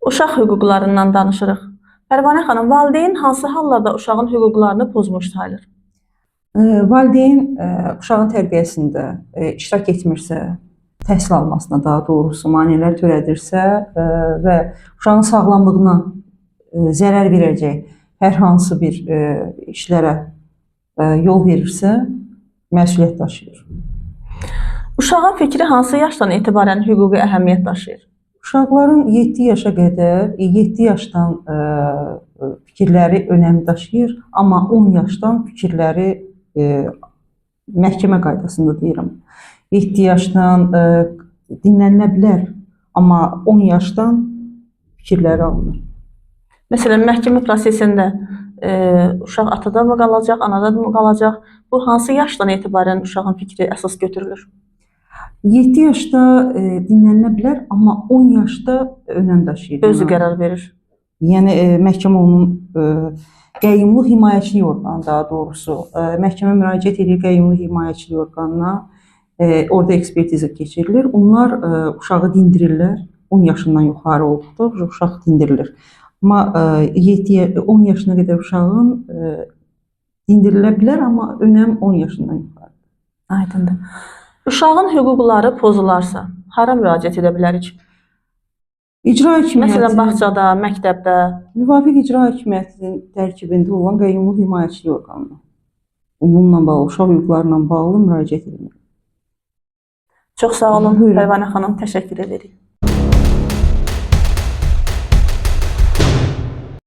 Uşaq hüquqlarından danışırıq. Pərvanə xanım, valideyn hansı hallarda uşağın hüquqlarını pozmuş sayılır? Valideyn uşağın tərbiyəsində iştirak etmirsə, təhsil almasına daha doğrusu maneələr törədirsə və uşağın sağlamlığına zərər verəcək hər hansı bir işlərə yol verirsə, məsuliyyət daşıyır. Uşağın fikri hansı yaşdan etibarən hüquqi əhəmiyyət daşıyır? Uşaqların 7 yaşa qədər, 7 yaşdan fikirləri önəm daşıyır, amma 10 yaşdan fikirləri məhkəmə qaydasında deyirəm. 7 yaşdan dinlənilə bilər, amma 10 yaşdan fikirləri alınır. Məsələn, məhkəmə prosesində uşaq atada mı qalacaq, anada mı qalacaq? Bu hansı yaşdan etibarən uşağın fikri əsas götürülür? 7 yaşda dinlənilə bilər, amma 10 yaşda önəm daşıyır. Özü qərar verir. Yəni məhkəmə onun qəyyumluq himayəçilik orqanı, daha doğrusu məhkəmə müraciət edir qəyyumluq himayəçilik orqanına, orada ekspertiza keçirilir. Onlar uşağı dindirirlər. 10 yaşından yuxarı olduqda uşaq dindirilir. Amma 10 yaşına qədər uşağın dindirilə bilər, amma önəm 10 yaşından yuxarı. Aydındır. Uşağın hüquqları pozularsa, hara müraciət edə bilərik? İcra hakimiyyəti, məsələn, bağçada, məktəbdə, müvafiq icra hakimiyyətinin tərkibində olan qəyyumluq himayəçilik orqanına, bununla bağlı, uşaq hüquqlarla bağlı müraciət edilir. Çox sağ olun, Pərvanə xanım, təşəkkür edirik.